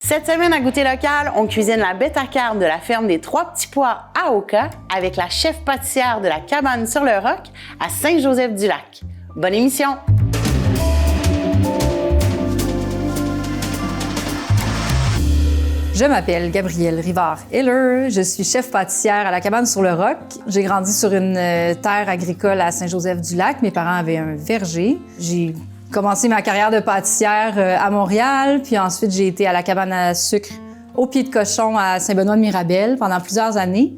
Cette semaine à Goûter local, on cuisine la bêta-carne de la ferme des Trois Petits Pois à Oka avec la chef pâtissière de la cabane sur le roc à Saint-Joseph-du-Lac. Bonne émission! Je m'appelle Gabrielle Rivard-Heller, je suis chef pâtissière à la cabane sur le roc. J'ai grandi sur une terre agricole à Saint-Joseph-du-Lac. Mes parents avaient un verger. J'ai commencé ma carrière de pâtissière à Montréal, puis ensuite j'ai été à la cabane à sucre au Pied de Cochon à Saint-Benoît-de-Mirabel pendant plusieurs années.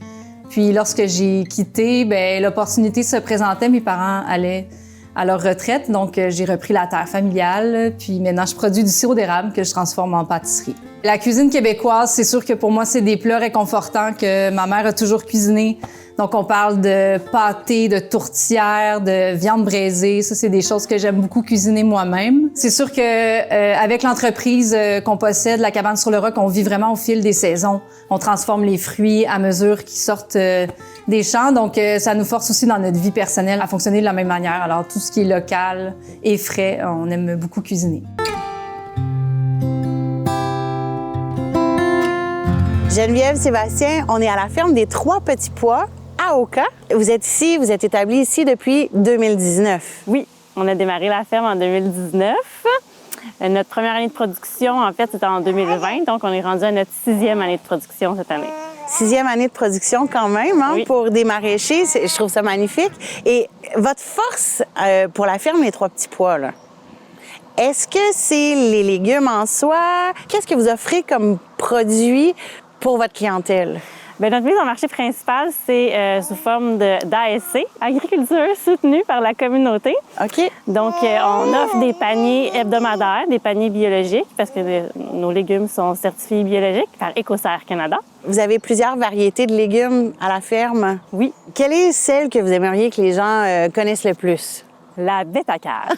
Puis lorsque j'ai quitté, l'opportunité se présentait, mes parents allaient à leur retraite, donc j'ai repris la terre familiale, puis maintenant je produis du sirop d'érable que je transforme en pâtisserie. La cuisine québécoise, c'est sûr que pour moi, c'est des plats réconfortants que ma mère a toujours cuisinés. Donc on parle de pâté, de tourtière, de viande braisée, ça c'est des choses que j'aime beaucoup cuisiner moi-même. C'est sûr que avec l'entreprise qu'on possède, la cabane sur le roc, on vit vraiment au fil des saisons. On transforme les fruits à mesure qu'ils sortent des champs, donc ça nous force aussi dans notre vie personnelle à fonctionner de la même manière. Alors tout ce qui est local et frais, on aime beaucoup cuisiner. Geneviève, Sébastien, on est à la ferme des Trois Petits Pois à Oka. Vous êtes ici, vous êtes établi ici depuis 2019. Oui, on a démarré la ferme en 2019. Notre première année de production, en fait, c'était en 2020, donc on est rendu à notre 6e année de production cette année. 6e année de production quand même, hein, oui. Pour des maraîchers, je trouve ça magnifique. Et votre force pour la ferme des Trois Petits Pois, là, est-ce que c'est les légumes en soi? Qu'est-ce que vous offrez comme produit pour votre clientèle? Bien, notre mise en marché principale, c'est sous forme d'ASC, agriculture soutenue par la communauté. OK. Donc, on offre des paniers hebdomadaires, des paniers biologiques, parce que nos légumes sont certifiés biologiques par Écossaire Canada. Vous avez plusieurs variétés de légumes à la ferme. Oui. Quelle est celle que vous aimeriez que les gens connaissent le plus? La bêta-carne.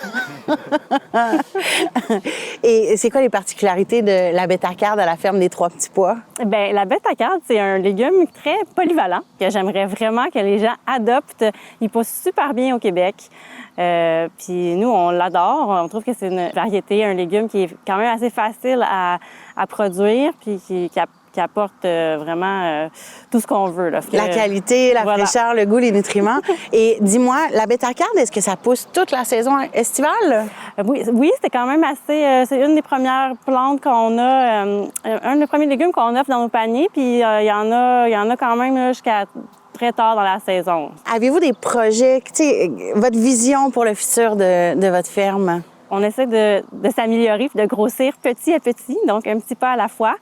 Et c'est quoi les particularités de la bêta-carne à la ferme des Trois Petits Pois? Bien, la bêta-carne, c'est un légume très polyvalent que j'aimerais vraiment que les gens adoptent. Il pousse super bien au Québec. Puis nous, on l'adore. On trouve que c'est une variété, un légume qui est quand même assez facile à produire puis qui apporte vraiment tout ce qu'on veut. Là. La qualité, la fraîcheur, le goût, les nutriments. Et dis-moi, la bêta-carne, est-ce que ça pousse toute la saison estivale? Oui, c'était quand même assez... c'est une des premières plantes qu'on a, un des premiers légumes qu'on offre dans nos paniers, puis il y en a quand même jusqu'à très tard dans la saison. Avez-vous des projets, votre vision pour le futur de votre ferme? On essaie de s'améliorer et de grossir petit à petit, donc un petit pas à la fois.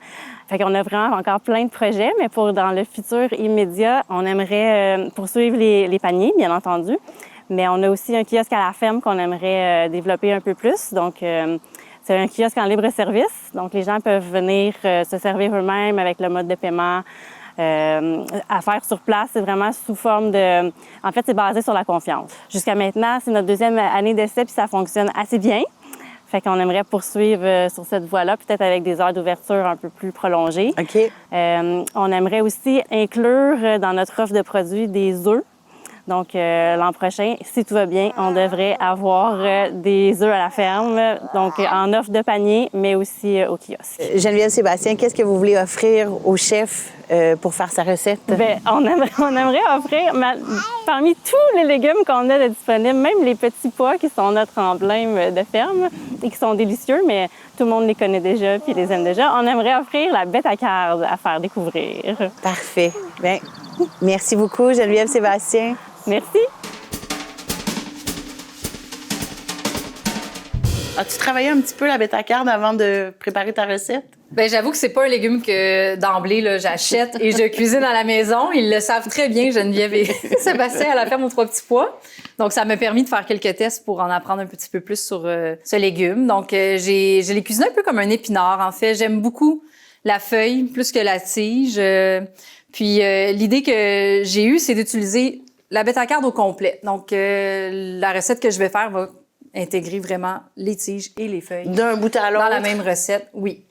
Fait qu'on a vraiment encore plein de projets, mais dans le futur immédiat, on aimerait poursuivre les paniers, bien entendu. Mais on a aussi un kiosque à la ferme qu'on aimerait développer un peu plus. Donc, c'est un kiosque en libre service. Donc, les gens peuvent venir se servir eux-mêmes avec le mode de paiement. À faire sur place, c'est vraiment sous forme de... En fait, c'est basé sur la confiance. Jusqu'à maintenant, c'est notre 2e année d'essai, puis ça fonctionne assez bien. Fait qu'on aimerait poursuivre sur cette voie-là, peut-être avec des heures d'ouverture un peu plus prolongées. OK. On aimerait aussi inclure dans notre offre de produits des œufs. Donc, l'an prochain, si tout va bien, on devrait avoir des œufs à la ferme, donc en offre de panier, mais aussi au kiosque. Geneviève, Sébastien, qu'est-ce que vous voulez offrir au chef pour faire sa recette? Bien, on aimerait offrir, parmi tous les légumes qu'on a de disponibles, même les petits pois qui sont notre emblème de ferme et qui sont délicieux, mais tout le monde les connaît déjà puis les aime déjà, on aimerait offrir la bêta-carne à faire découvrir. Parfait. Bien, merci beaucoup, Geneviève, Sébastien. Merci. As-tu travaillé un petit peu la bêta-carne avant de préparer ta recette? Bien, j'avoue que c'est pas un légume que d'emblée là, j'achète et je cuisine à la maison. Ils le savent très bien, Geneviève et Sébastien, à la ferme aux Trois Petits Pois. Donc, ça m'a permis de faire quelques tests pour en apprendre un petit peu plus sur ce légume. Donc, je l'ai cuisiné un peu comme un épinard, en fait. J'aime beaucoup la feuille plus que la tige. Puis, l'idée que j'ai eue, c'est d'utiliser la bêta-carne au complet. Donc, la recette que je vais faire va intégrer vraiment les tiges et les feuilles. D'un bout à l'autre? Dans la même recette, oui.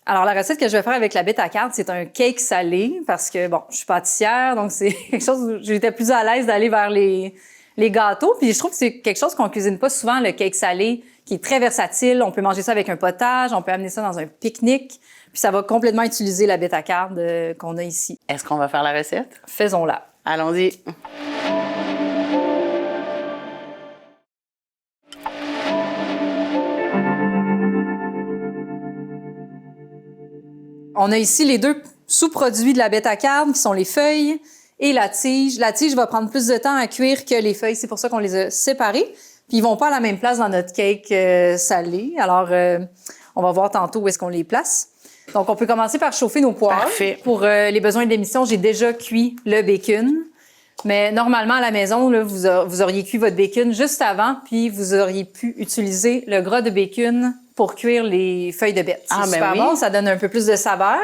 Alors, la recette que je vais faire avec la bêta-carne, c'est un cake salé parce que, bon, je suis pâtissière, donc c'est quelque chose où j'étais plus à l'aise d'aller vers les gâteaux. Puis je trouve que c'est quelque chose qu'on cuisine pas souvent, le cake salé, qui est très versatile. On peut manger ça avec un potage, on peut amener ça dans un pique-nique. Puis ça va complètement utiliser la bêta-carbe qu'on a ici. Est-ce qu'on va faire la recette? Faisons-la. Allons-y. On a ici les 2 sous-produits de la bêta-carbe qui sont les feuilles et la tige. La tige va prendre plus de temps à cuire que les feuilles. C'est pour ça qu'on les a séparées. Puis ils vont pas à la même place dans notre cake salé. Alors, on va voir tantôt où est-ce qu'on les place. Donc, on peut commencer par chauffer nos poêles. Parfait. Pour les besoins de l'émission, j'ai déjà cuit le bacon. Mais normalement, à la maison, là, vous auriez cuit votre bacon juste avant, puis vous auriez pu utiliser le gras de bacon pour cuire les feuilles de bête. C'est super bon, ça donne un peu plus de saveur,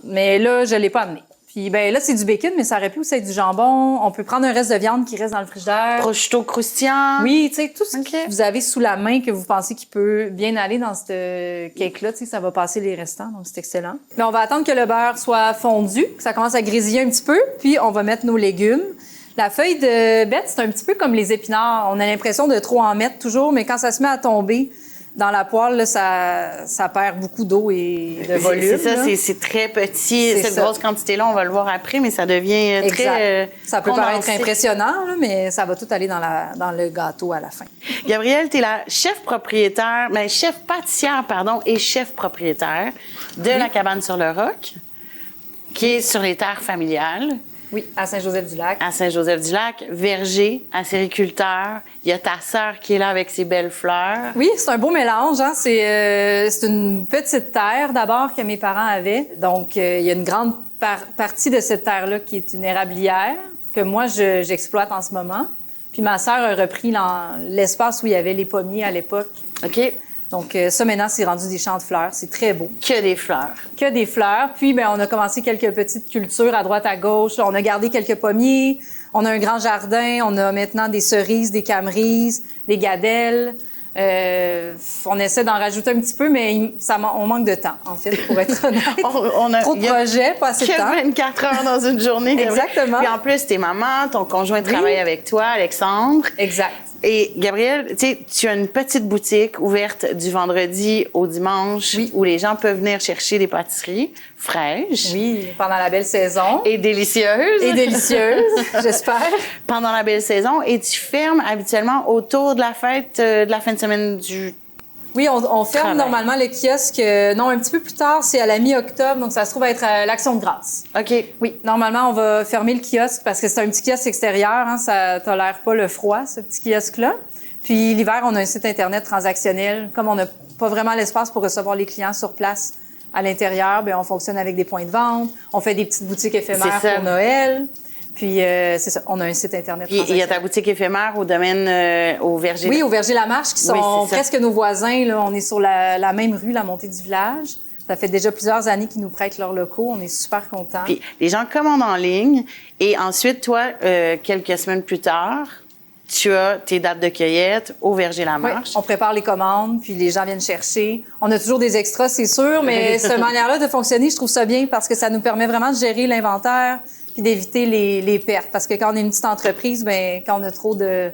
mais là, je l'ai pas amené. Puis ben là, c'est du bacon, mais ça aurait pu aussi être du jambon. On peut prendre un reste de viande qui reste dans le frigidaire. Prosciutto croustillant. Oui, tu sais, tout ce que vous avez sous la main que vous pensez qui peut bien aller dans cette cake-là, tu sais, ça va passer les restants, donc c'est excellent. Mais on va attendre que le beurre soit fondu, que ça commence à grésiller un petit peu, puis on va mettre nos légumes. La feuille de bête, c'est un petit peu comme les épinards. On a l'impression de trop en mettre toujours, mais quand ça se met à tomber dans la poêle, là, ça perd beaucoup d'eau et de volume. C'est ça, c'est très petit. Cette grosse quantité-là, on va le voir après, mais ça devient très ça peut paraître impressionnant, là, mais ça va tout aller dans le gâteau à la fin. Gabrielle, tu es la chef pâtissière, et chef propriétaire de la cabane sur le roc, qui est sur les terres familiales. Oui, à Saint-Joseph-du-Lac. À Saint-Joseph-du-Lac, verger, acériculteur. Il y a ta sœur qui est là avec ses belles fleurs. Oui, c'est un beau mélange. Hein? C'est une petite terre d'abord que mes parents avaient. Donc, il y a une grande partie de cette terre-là qui est une érablière que moi, j'exploite en ce moment. Puis ma sœur a repris l'espace où il y avait les pommiers à l'époque. OK. Donc, ça, maintenant, c'est rendu des champs de fleurs. C'est très beau. Que des fleurs. Que des fleurs. Puis, ben, on a commencé quelques petites cultures à droite, à gauche. On a gardé quelques pommiers. On a un grand jardin. On a maintenant des cerises, des camerises, des gadelles. On essaie d'en rajouter un petit peu, mais on manque de temps, en fait, pour être honnête. On a trop de projets, pas assez de temps. 24 heures dans une journée. Exactement. Puis en plus, t'es maman, ton conjoint travaille avec toi, Alexandre. Exact. Et Gabrielle, tu as une petite boutique ouverte du vendredi au dimanche où les gens peuvent venir chercher des pâtisseries fraîches. Oui, pendant la belle saison. Et délicieuses. Et délicieuses, j'espère. Pendant la belle saison. Et tu fermes habituellement autour de la fête de la fin de semaine du... Oui, on ferme normalement le kiosque, un petit peu plus tard, c'est à la mi-octobre, donc ça se trouve être à l'Action de grâce. OK. Oui, normalement, on va fermer le kiosque parce que c'est un petit kiosque extérieur, hein, ça tolère pas le froid, ce petit kiosque-là. Puis l'hiver, on a un site Internet transactionnel. Comme on n'a pas vraiment l'espace pour recevoir les clients sur place à l'intérieur, bien, on fonctionne avec des points de vente, on fait des petites boutiques éphémères pour Noël. Puis, c'est ça, on a un site Internet. Puis, il y a ta boutique éphémère au domaine, au Verger. Oui, au Verger Lamarche, qui sont presque nos voisins. Là. On est sur la même rue, la montée du village. Ça fait déjà plusieurs années qu'ils nous prêtent leurs locaux. On est super contents. Puis, les gens commandent en ligne. Et ensuite, toi, quelques semaines plus tard, tu as tes dates de cueillette au Verger Lamarche. Oui, on prépare les commandes, puis les gens viennent chercher. On a toujours des extras, c'est sûr, mais cette manière-là de fonctionner, je trouve ça bien parce que ça nous permet vraiment de gérer l'inventaire puis d'éviter les pertes. Parce que quand on est une petite entreprise, bien, quand on a trop de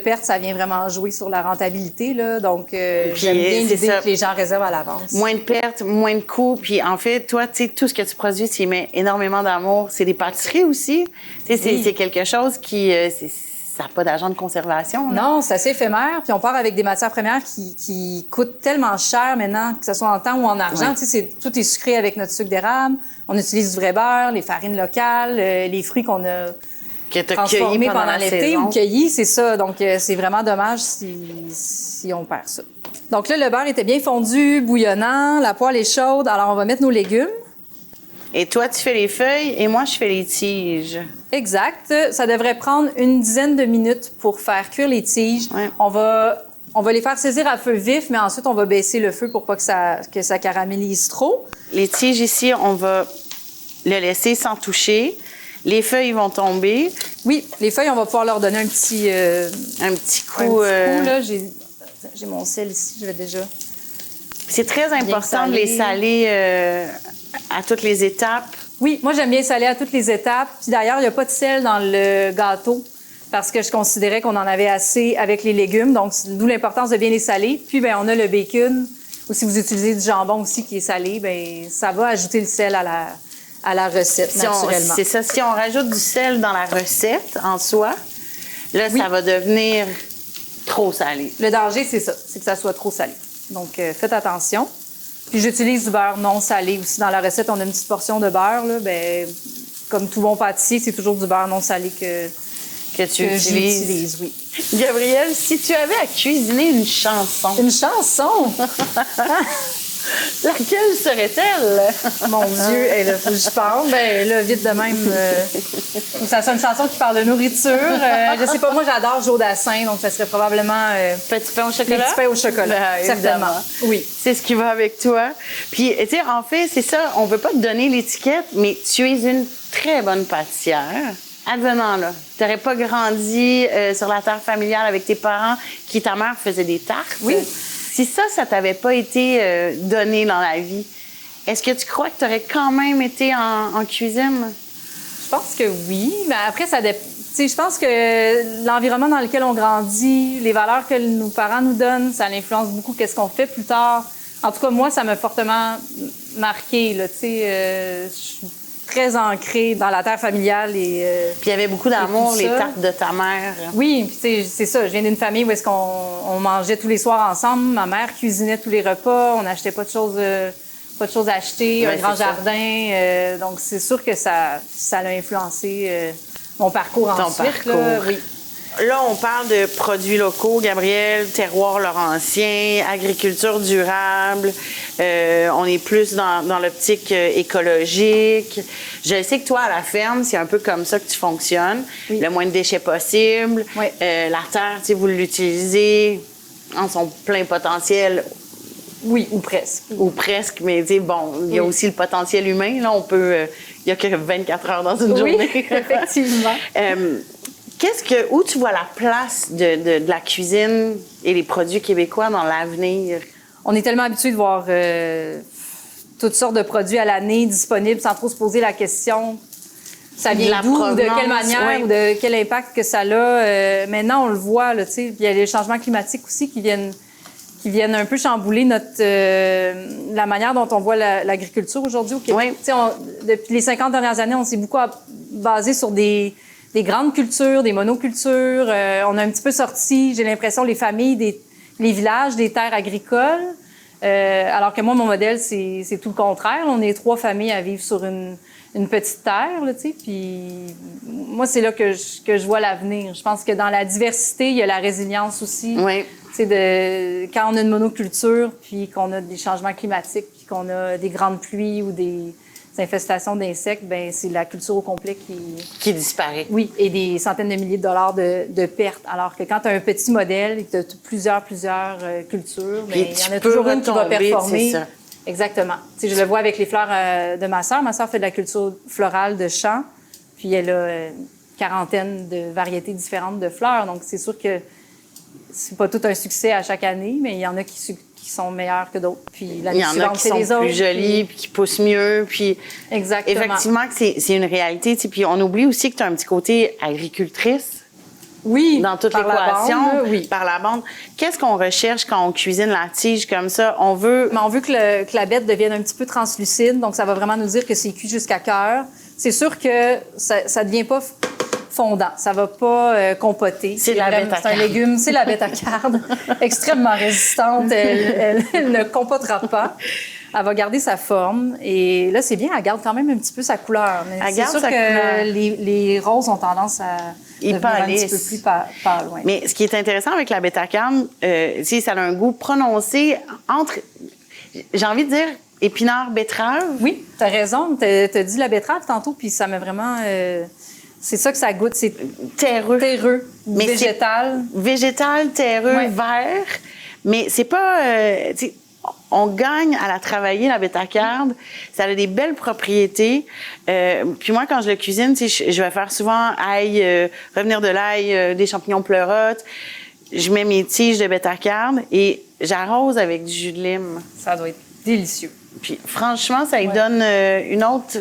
pertes, ça vient vraiment jouer sur la rentabilité, là. Donc, j'aime bien l'idée que les gens réservent à l'avance. Moins de pertes, moins de coûts. Puis, en fait, toi, tu sais, tout ce que tu produis, tu y mets énormément d'amour. C'est des pâtisseries aussi. Tu sais, c'est quelque chose qui... ça n'a pas d'agent de conservation. Là. Non, c'est assez éphémère. Puis on part avec des matières premières qui coûtent tellement cher maintenant, que ce soit en temps ou en argent. Tu sais, tout est sucré avec notre sucre d'érable. On utilise du vrai beurre, les farines locales, les fruits qu'on a transformés pendant l'été ou cueillis, c'est ça. Donc, c'est vraiment dommage si on perd ça. Donc là, le beurre était bien fondu, bouillonnant, la poêle est chaude. Alors, on va mettre nos légumes. Et toi, tu fais les feuilles et moi, je fais les tiges. Exact. Ça devrait prendre une dizaine de minutes pour faire cuire les tiges. Ouais. On va les faire saisir à feu vif, mais ensuite, on va baisser le feu pour pas que ça caramélise trop. Les tiges ici, on va le laisser sans toucher. Les feuilles vont tomber. Oui, les feuilles, on va pouvoir leur donner un petit coup. Là, j'ai mon sel ici, je vais déjà... C'est très important de les saler à toutes les étapes. Oui, moi, j'aime bien saler à toutes les étapes. Puis d'ailleurs, il n'y a pas de sel dans le gâteau parce que je considérais qu'on en avait assez avec les légumes. Donc, d'où l'importance de bien les saler. Puis, bien, on a le bacon Ou si vous utilisez du jambon aussi qui est salé, bien, ça va ajouter le sel à la recette, naturellement. C'est ça. Si on rajoute du sel dans la recette en soi, là, ça va devenir trop salé. Le danger, c'est ça, c'est que ça soit trop salé. Donc, faites attention. Puis j'utilise du beurre non salé aussi. Dans la recette, on a une petite portion de beurre. Là, bien, comme tout bon pâtissier, c'est toujours du beurre non salé que j'utilise, oui. Gabrielle, si tu avais à cuisiner une chanson... Une chanson? Laquelle serait-elle? Mon Dieu, hey, là, faut que j'y parle. Ben là, vite de même, ça serait une chanson qui parle de nourriture. Je sais pas, moi, j'adore Joe Dassin, donc ça serait probablement... Petit pain au chocolat? Petit pain au chocolat, certainement. Oui. C'est ce qui va avec toi. Puis, tu sais, en fait, c'est ça, on veut pas te donner l'étiquette, mais tu es une très bonne pâtissière. Advenant, là, tu n'aurais pas grandi sur la terre familiale avec tes parents qui, ta mère, faisait des tartes. Oui. Si ça t'avait pas été donné dans la vie, est-ce que tu crois que tu aurais quand même été en cuisine? Je pense que oui, mais après, ça dépend. Je pense que l'environnement dans lequel on grandit, les valeurs que nos parents nous donnent, ça influence beaucoup qu'est-ce qu'on fait plus tard. En tout cas, moi, ça m'a fortement marqué. Là, je suis très ancrée dans la terre familiale. Puis il y avait beaucoup d'amour, les tartes de ta mère. Oui, puis c'est ça. Je viens d'une famille où est-ce qu'on mangeait tous les soirs ensemble. Ma mère cuisinait tous les repas. On n'achetait pas de choses à acheter, un grand jardin. Donc, c'est sûr que ça a influencé mon parcours ensuite. Là, oui. Là, on parle de produits locaux, Gabrielle, terroir laurentien, agriculture durable. On est plus dans l'optique écologique. Je sais que toi, à la ferme, c'est un peu comme ça que tu fonctionnes. Oui. Le moins de déchets possible. Oui. La terre, vous l'utilisez en son plein potentiel. Oui, ou presque. Ou presque, mais bon, il y a aussi le potentiel humain. Là, on peut... il y a que 24 heures dans une journée. Oui, effectivement. Où tu vois la place de la cuisine et les produits québécois dans l'avenir? On est tellement habitué de voir toutes sortes de produits à l'année disponibles sans trop se poser la question ça vient d'où, ou de quelle manière, ou de quel impact que ça a. Maintenant, on le voit, là, tu sais. Il y a les changements climatiques aussi qui viennent un peu chambouler la manière dont on voit l'agriculture aujourd'hui au Québec. Oui. Depuis les 50 dernières années, on s'est beaucoup basé sur des grandes cultures, des monocultures. On a un petit peu sorti, j'ai l'impression, les familles, les villages, des terres agricoles. Alors que moi, mon modèle, c'est tout le contraire. On est 3 familles à vivre sur une petite terre, là, tu sais. Puis moi, c'est là que je vois l'avenir. Je pense que dans la diversité, il y a la résilience aussi. Oui. Tu sais, quand on a une monoculture, puis qu'on a des changements climatiques, puis qu'on a des grandes pluies ou des infestations d'insectes, ben c'est la culture au complet qui disparaît. Oui, et des centaines de milliers de dollars de pertes. Alors que quand tu as un petit modèle et que tu as plusieurs cultures, ben, il y en a toujours une qui va performer. C'est ça. Exactement. Tu sais, je le vois avec les fleurs de ma sœur. Ma sœur fait de la culture florale de champs, puis elle a une quarantaine de variétés différentes de fleurs. Donc, c'est sûr que c'est pas tout un succès à chaque année, mais il y en a qui sont meilleurs que d'autres. Puis l'année suivante, c'est les autres. Il y en a qui sont plus jolis, puis qui poussent mieux. Puis exactement. Effectivement, c'est une réalité. Puis on oublie aussi que tu as un petit côté agricultrice. Oui, dans toute l'équation, par la bande. Qu'est-ce qu'on recherche quand on cuisine la tige comme ça? On veut que la bête devienne un petit peu translucide, donc ça va vraiment nous dire que c'est cuit jusqu'à cœur. C'est sûr que ça devient pas fondant, ça va pas compoter. C'est la bête à carde. C'est un légume, c'est la bête à carde, extrêmement résistante, elle ne compotera pas. Elle va garder sa forme. Et là, c'est bien, elle garde quand même un petit peu sa couleur. Mais c'est sûr que les roses ont tendance à devenir un petit peu plus pâles. Ouais. Mais ce qui est intéressant avec la bêta-carne, ça a un goût prononcé entre, j'ai envie de dire, épinard, betterave. Oui, tu as raison. Tu as dit la betterave tantôt, puis ça m'a vraiment... c'est ça que ça goûte, c'est terreux. Mais végétal. Végétal, terreux, vert. Mais c'est pas... on gagne à la travailler, la bêta-carde. Ça a des belles propriétés. Puis moi, quand je le cuisine, je vais faire souvent revenir de l'ail, des champignons pleurotes. Je mets mes tiges de bêta-carde et j'arrose avec du jus de lime. Ça doit être délicieux. Puis franchement, ça lui donne une autre...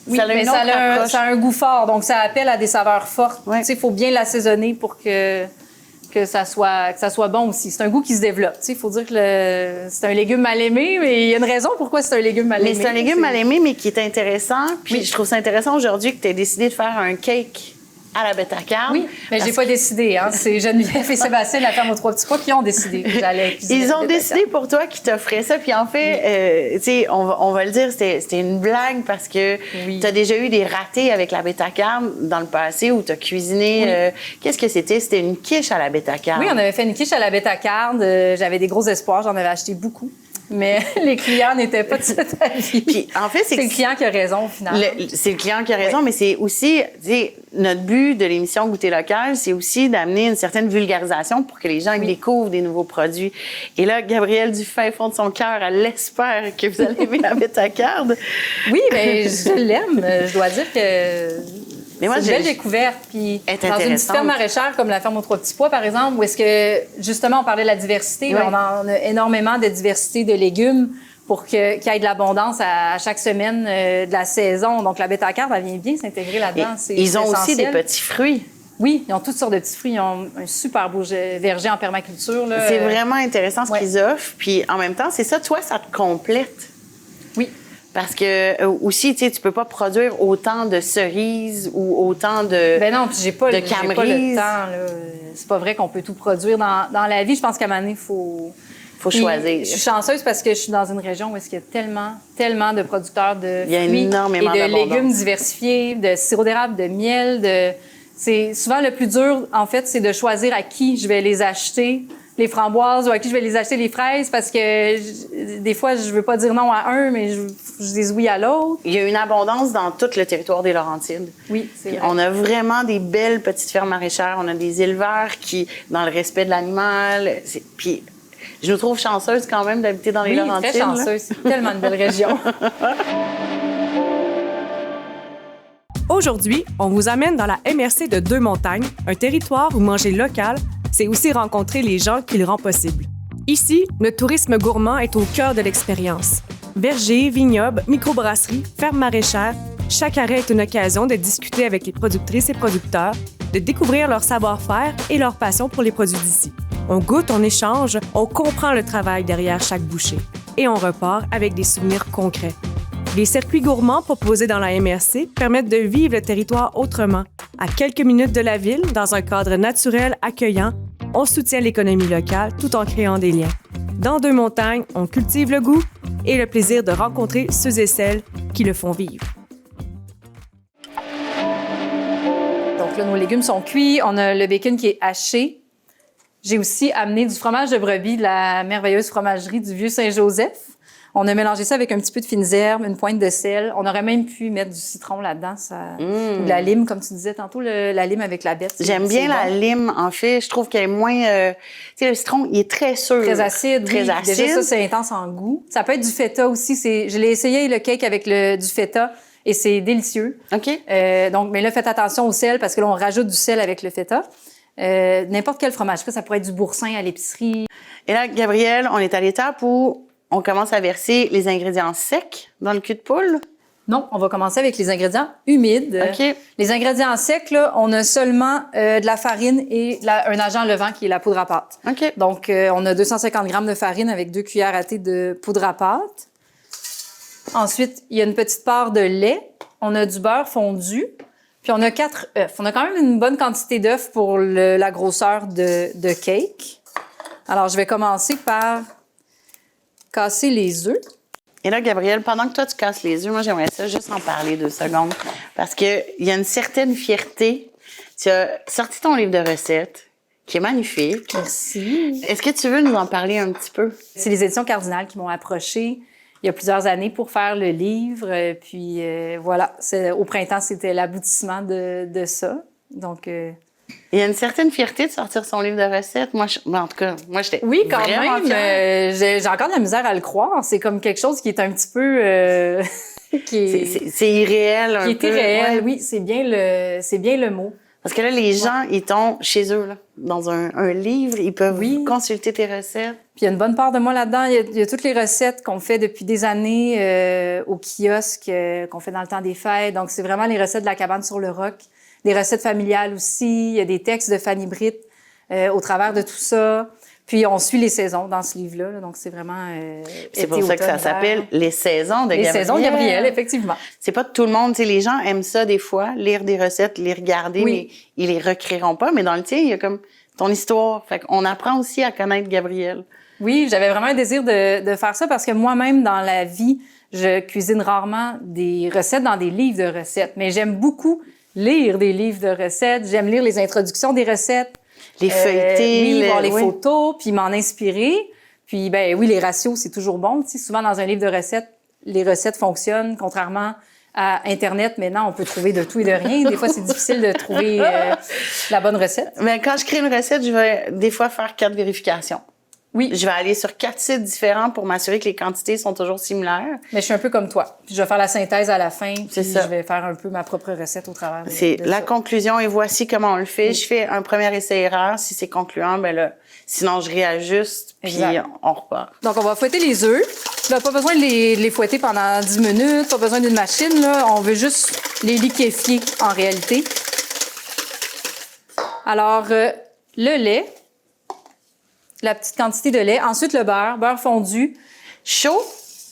Oui, ça a un goût fort, donc ça appelle à des saveurs fortes. Ouais. Il faut bien l'assaisonner pour que que ça soit bon aussi. C'est un goût qui se développe. Il faut dire que c'est un légume mal aimé, mais il y a une raison pourquoi c'est un légume mal aimé. Mais c'est un légume mal aimé, mais qui est intéressant. Puis Oui. je trouve ça intéressant aujourd'hui que tu aies décidé de faire un cake à la bêta-carne. Oui, mais j'ai pas décidé. Hein. C'est Geneviève et Sébastien de la ferme aux 3 petits pois qui ont décidé que j'allais cuisiner. Ils ont décidé pour toi qu'ils t'offraient ça. Puis en fait, tu sais, on va le dire, c'était une blague parce que Oui. tu as déjà eu des ratés avec la bêta-carne dans le passé où tu as cuisiné. Qu'est-ce que c'était? C'était une quiche à la bêta-carne. Oui, on avait fait une quiche à la bêta-carne. J'avais des gros espoirs. J'en avais acheté beaucoup. Mais les clients n'étaient pas de cet avis. Puis en fait, c'est le client qui a raison, au final. C'est le client qui a raison, mais c'est aussi, tu sais, notre but de l'émission Goûter local, c'est aussi d'amener une certaine vulgarisation pour que les gens découvrent des nouveaux produits. Et là, Gabrielle, du fin fond de son cœur, elle espère que vous allez aimer la bêta-carne. Oui, bien, je l'aime. Je dois dire que Mais moi, c'est une belle découverte. Puis Elle est dans une petite intéressante. ferme maraîchère comme la ferme aux 3 petits pois, par exemple, où est-ce que, justement, on parlait de la diversité, Oui. là, on en a énormément de diversité de légumes pour qu'il y ait de l'abondance à chaque semaine de la saison. Donc, la bêta-carne, elle vient bien s'intégrer là-dedans. Ils ont aussi des essentiel. petits fruits. Oui, ils ont toutes sortes de petits fruits. Ils ont un super beau verger en permaculture. Là. C'est vraiment intéressant ce ouais. qu'ils offrent. Puis en même temps, c'est ça, toi, ça te complète. Oui. Parce que aussi, tu sais, tu peux pas produire autant de cerises ou autant de. Ben non, puis j'ai pas le camerises. temps. Là. C'est pas vrai qu'on peut tout produire dans la vie. Je pense qu'à un moment donné, Faut Puis, choisir. Je suis chanceuse parce que je suis dans une région où il y a tellement de producteurs de Il y a fruits énormément et de d'abondance. légumes diversifiés, de sirop d'érable, de miel. C'est souvent le plus dur, en fait, c'est de choisir à qui je vais les acheter, les framboises, ou à qui je vais les acheter les fraises, parce que des fois, je veux pas dire non à un, mais je dis oui à l'autre. Il y a une abondance dans tout le territoire des Laurentides. Oui, c'est vrai. On a vraiment des belles petites fermes maraîchères. On a des éleveurs qui, dans le respect de l'animal, puis je nous trouve chanceuse quand même d'habiter dans les Oui, Laurentides. très chanceuse. C'est tellement une belle région. Aujourd'hui, on vous amène dans la MRC de Deux-Montagnes, un territoire où manger local, c'est aussi rencontrer les gens qui le rendent possible. Ici, le tourisme gourmand est au cœur de l'expérience. Vergers, vignobles, microbrasseries, fermes maraîchères, chaque arrêt est une occasion de discuter avec les productrices et producteurs, de découvrir leur savoir-faire et leur passion pour les produits d'ici. On goûte, on échange, on comprend le travail derrière chaque bouchée. Et on repart avec des souvenirs concrets. Les circuits gourmands proposés dans la MRC permettent de vivre le territoire autrement. À quelques minutes de la ville, dans un cadre naturel accueillant, on soutient l'économie locale tout en créant des liens. Dans Deux-Montagnes, on cultive le goût et le plaisir de rencontrer ceux et celles qui le font vivre. Donc là, nos légumes sont cuits. On a le bacon qui est haché. J'ai aussi amené du fromage de brebis de la merveilleuse fromagerie du Vieux-Saint-Joseph. On a mélangé ça avec un petit peu de fines herbes, une pointe de sel. On aurait même pu mettre du citron là-dedans, ou de la lime, comme tu disais tantôt, la lime avec la bête. J'aime bien la lime, en fait. Je trouve qu'elle est moins... tu sais, le citron, il est très sûr. Très acide, Très oui. acide. Déjà, ça, c'est intense en goût. Ça peut être du feta aussi. Je l'ai essayé, le cake, avec du feta, et c'est délicieux. OK. Donc, mais là, faites attention au sel, parce que là, on rajoute du sel avec le feta. N'importe quel fromage. Ça pourrait être du boursin à l'épicerie. Et là, Gabrielle, on est à l'étape où on commence à verser les ingrédients secs dans le cul de poule. Non, on va commencer avec les ingrédients humides. OK. Les ingrédients secs, là, on a seulement de la farine et un agent levant qui est la poudre à pâte. OK. Donc, on a 250 grammes de farine avec 2 cuillères à thé de poudre à pâte. Ensuite, il y a une petite part de lait. On a du beurre fondu. Puis, on a 4 œufs. On a quand même une bonne quantité d'œufs pour la grosseur de cake. Alors, je vais commencer par casser les œufs. Et là, Gabrielle, pendant que toi, tu casses les œufs, moi, j'aimerais ça juste en parler 2 secondes. Parce qu'il y a une certaine fierté. Tu as sorti ton livre de recettes, qui est magnifique. Merci. Est-ce que tu veux nous en parler un petit peu? C'est les éditions Cardinal qui m'ont approché il y a plusieurs années pour faire le livre. Puis voilà, au printemps, c'était l'aboutissement de ça. Donc... Il y a une certaine fierté de sortir son livre de recettes. Moi, en tout cas, moi, j'étais Oui, quand vraiment même. fière. J'ai encore de la misère à le croire. C'est comme quelque chose qui est un petit peu... C'est irréel un peu. Qui est irréel, Ouais. oui. C'est bien le mot. Parce que là, les gens, ils tombent chez eux, là, dans un livre. Ils peuvent Oui. consulter tes recettes. Puis il y a une bonne part de moi là-dedans. Il y a toutes les recettes qu'on fait depuis des années au kiosque, qu'on fait dans le temps des fêtes. Donc, c'est vraiment les recettes de la cabane sur le roc. Des recettes familiales aussi. Il y a des textes de Fanny Britt au travers de tout ça. Puis on suit les saisons dans ce livre-là, là, donc c'est vraiment C'est pour ça que ça s'appelle Les saisons de Gabrielle. Les saisons de Gabrielle, effectivement. C'est pas tout le monde, tu sais, les gens aiment ça des fois, lire des recettes, les regarder, mais ils les recréeront pas. Mais dans le tien, il y a comme ton histoire. Fait qu'on apprend aussi à connaître Gabrielle. Oui, j'avais vraiment un désir de faire ça parce que moi-même, dans la vie, je cuisine rarement des recettes dans des livres de recettes. Mais j'aime beaucoup lire des livres de recettes. J'aime lire les introductions des recettes. Les feuilletés. Oui, voir les photos, puis m'en inspirer. Puis, ben oui, les ratios, c'est toujours bon. Tu sais, souvent, dans un livre de recettes, les recettes fonctionnent, contrairement à Internet. Maintenant, on peut trouver de tout et de rien. Des fois, c'est difficile de trouver la bonne recette. Mais quand je crée une recette, je vais des fois faire 4 vérifications. Oui. Je vais aller sur 4 sites différents pour m'assurer que les quantités sont toujours similaires. Mais je suis un peu comme toi. Puis je vais faire la synthèse à la fin. C'est puis ça. Je vais faire un peu ma propre recette au travers de C'est la ça. conclusion et voici comment on le fait. Oui. Je fais un premier essai-erreur. Si c'est concluant, ben là, sinon je réajuste puis Exact. on repart. Donc, on va fouetter les œufs. Là, pas besoin de les fouetter pendant 10 minutes, pas besoin d'une machine, là. On veut juste les liquéfier, en réalité. Alors, le lait, la petite quantité de lait. Ensuite, le beurre fondu. Chaud?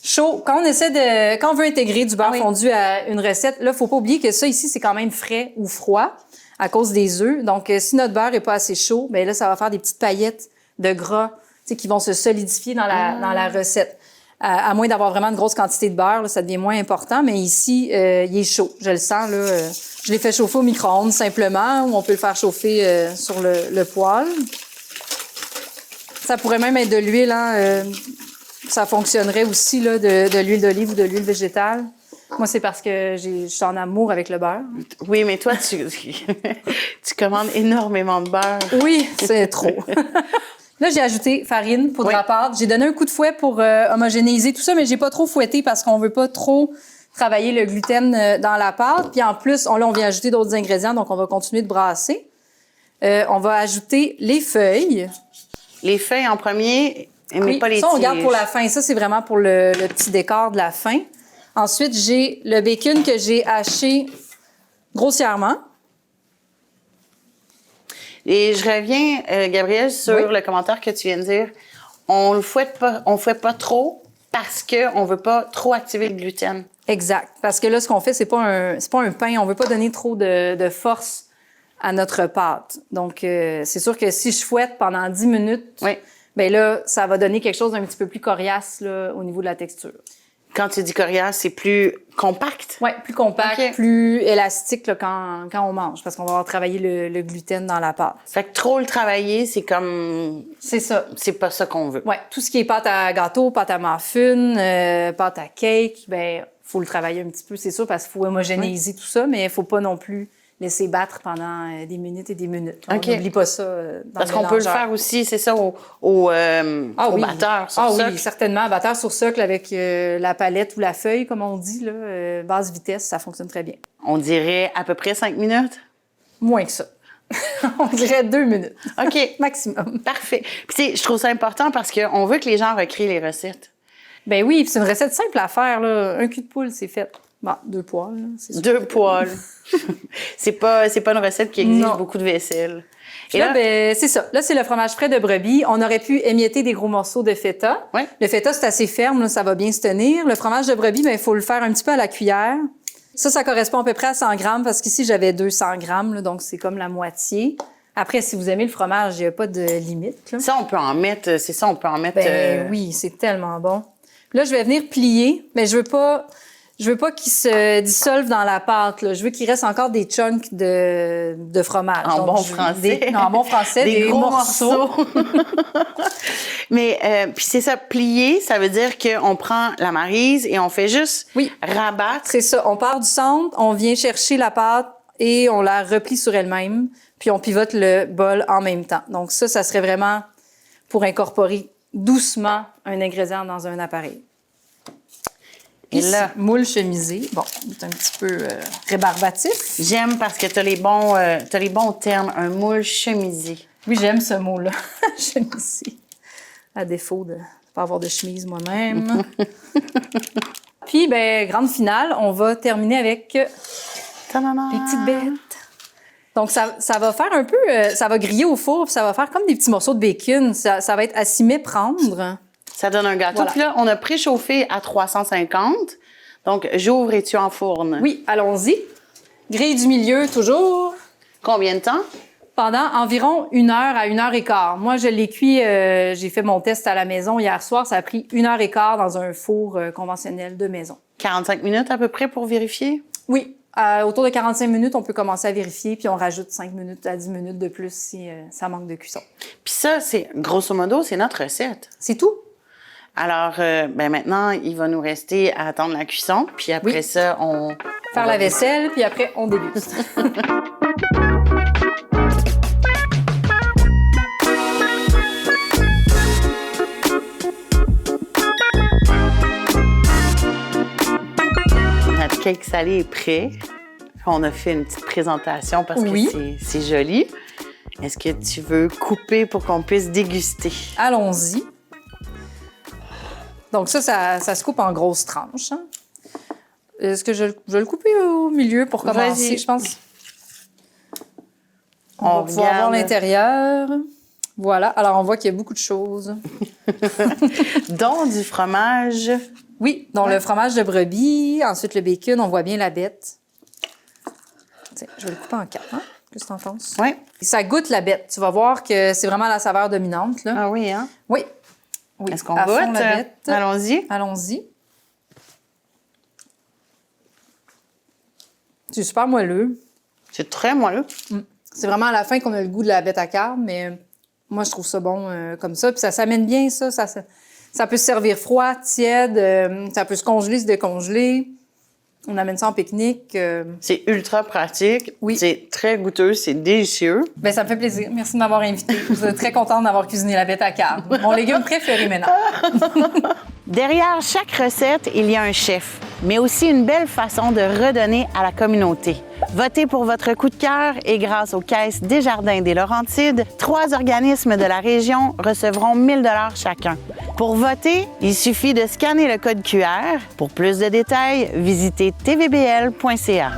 Chaud. Quand on veut intégrer du beurre fondu à une recette, là, faut pas oublier que ça ici, c'est quand même frais ou froid à cause des œufs. Donc, si notre beurre est pas assez chaud, ben là, ça va faire des petites paillettes de gras, tu sais, qui vont se solidifier dans la recette. À moins d'avoir vraiment une grosse quantité de beurre, là, ça devient moins important. Mais ici, il est chaud. Je le sens, là. Je l'ai fait chauffer au micro-ondes simplement, ou on peut le faire chauffer sur le poêle. Ça pourrait même être de l'huile, hein. Ça fonctionnerait aussi, là, de l'huile d'olive ou de l'huile végétale. Moi, c'est parce que je suis en amour avec le beurre. Oui, mais toi, tu commandes énormément de beurre. Oui, c'est trop. Là, j'ai ajouté farine, poudre à pâte. J'ai donné un coup de fouet pour homogénéiser tout ça, mais j'ai pas trop fouetté parce qu'on veut pas trop travailler le gluten dans la pâte. Puis en plus, on vient ajouter d'autres ingrédients, donc on va continuer de brasser. On va ajouter les feuilles. Les feuilles en premier, mais pas les ça, on tiges. garde pour la fin. Ça, c'est vraiment pour le petit décor de la fin. Ensuite, j'ai le bacon que j'ai haché grossièrement. Et je reviens, Gabrielle, sur le commentaire que tu viens de dire. On fouette pas trop parce que on veut pas trop activer le gluten. Exact. Parce que là, ce qu'on fait, c'est pas un pain. On veut pas donner trop de force à notre pâte. Donc, c'est sûr que si je fouette pendant 10 minutes, ben là, ça va donner quelque chose d'un petit peu plus coriace là, au niveau de la texture. Quand tu dis coriace, c'est plus compact? Oui, plus compact, plus élastique là, quand on mange, parce qu'on va avoir travaillé le gluten dans la pâte. Fait que trop le travailler, c'est comme... C'est ça. C'est pas ça qu'on veut. Oui, tout ce qui est pâte à gâteau, pâte à muffin, pâte à cake, ben faut le travailler un petit peu, c'est sûr, parce qu'il faut homogénéiser tout ça, mais il faut pas non plus laisser battre pendant des minutes et des minutes. On n'oublie pas ça dans parce le qu'on peut le faire aussi, c'est ça, au batteur sur socle. Oui, certainement. Batteur sur socle avec la palette ou la feuille, comme on dit, là, basse vitesse, ça fonctionne très bien. On dirait à peu près 5 minutes? Moins que ça. On dirait 2 minutes. OK. Maximum. Parfait. Puis tu sais, je trouve ça important parce qu'on veut que les gens recréent les recettes. Ben oui, puis c'est une recette simple à faire, là. Un cul de poule, c'est fait. Bon, 2 poêles, là, c'est sûr. 2 poêles. c'est pas une recette qui exige beaucoup de vaisselle. Et là, ben, c'est ça. Là, c'est le fromage frais de brebis. On aurait pu émietter des gros morceaux de feta. Ouais. Le feta, c'est assez ferme, là, ça va bien se tenir. Le fromage de brebis, ben, il faut le faire un petit peu à la cuillère. Ça correspond à peu près à 100 grammes parce qu'ici, j'avais 200 grammes, là, donc c'est comme la moitié. Après, si vous aimez le fromage, il n'y a pas de limite, là. Ça, on peut en mettre, c'est ça, on peut en mettre... Ben oui, c'est tellement bon. Là, je vais venir plier, mais je veux pas qu'il se dissolve dans la pâte, là. Je veux qu'il reste encore des chunks de fromage. En bon français. En bon français, des gros morceaux. Mais puis c'est ça, plier, ça veut dire qu'on prend la maryse et on fait juste rabattre. C'est ça. On part du centre, on vient chercher la pâte et on la replie sur elle-même, puis on pivote le bol en même temps. Donc ça serait vraiment pour incorporer doucement un ingrédient dans un appareil. Et là, moule chemisé. Bon, c'est un petit peu rébarbatif. J'aime parce que t'as les bons termes, un moule chemisé. Oui, j'aime ce mot-là, chemisé. À défaut de pas avoir de chemise moi-même. Puis, ben, grande finale, on va terminer avec les petites bêtes. Donc, ça va faire un peu... ça va griller au four, puis ça va faire comme des petits morceaux de bacon. Ça va être à s'y méprendre. Ça donne un gâteau. Voilà. Puis là, on a préchauffé à 350. Donc, j'ouvre et tu enfournes. Oui, allons-y. Grille du milieu, toujours. Combien de temps? Pendant environ 1 heure à 1 heure et quart. Moi, je l'ai cuit, j'ai fait mon test à la maison hier soir. Ça a pris 1 heure et quart dans un four conventionnel de maison. 45 minutes à peu près pour vérifier? Oui, autour de 45 minutes, on peut commencer à vérifier, puis on rajoute 5 minutes à 10 minutes de plus si ça manque de cuisson. Puis ça, c'est grosso modo, c'est notre recette. C'est tout. Alors, maintenant, il va nous rester à attendre la cuisson. Puis après ça, on... Faire la vaisselle, puis après, on déguste. Notre cake salé est prêt. On a fait une petite présentation parce que c'est joli. Est-ce que tu veux couper pour qu'on puisse déguster? Allons-y. Donc ça se coupe en grosses tranches. Hein? Est-ce que je vais le couper au milieu pour commencer, je pense? On va pouvoir voir l'intérieur. Voilà. Alors, on voit qu'il y a beaucoup de choses. Dont du fromage. Oui, donc le fromage de brebis. Ensuite, le bacon. On voit bien la bête. Tiens, je vais le couper en 4. Hein? Qu'est-ce que t'en penses? Oui. Ça goûte la bête. Tu vas voir que c'est vraiment la saveur dominante. Là. Ah oui, hein? Oui. Oui. Est-ce qu'on à goûte? fond, la bête. Allons-y. Allons-y. C'est super moelleux. C'est très moelleux. C'est vraiment à la fin qu'on a le goût de la bête à carbe, mais moi, je trouve ça bon comme ça. Puis ça s'amène bien, ça. Ça peut se servir froid, tiède. Ça peut se congeler, se décongeler. On amène ça en pique-nique. C'est ultra pratique. Oui. C'est très goûteux. C'est délicieux. Bien, ça me fait plaisir. Merci de m'avoir invité. Je suis très contente d'avoir cuisiné la bête à carbe. Mon légume préféré maintenant. Derrière chaque recette, il y a un chef, mais aussi une belle façon de redonner à la communauté. Votez pour votre coup de cœur et grâce aux caisses Desjardins des Laurentides, 3 organismes de la région recevront 1 000 $ chacun. Pour voter, il suffit de scanner le code QR. Pour plus de détails, visitez tvbl.ca.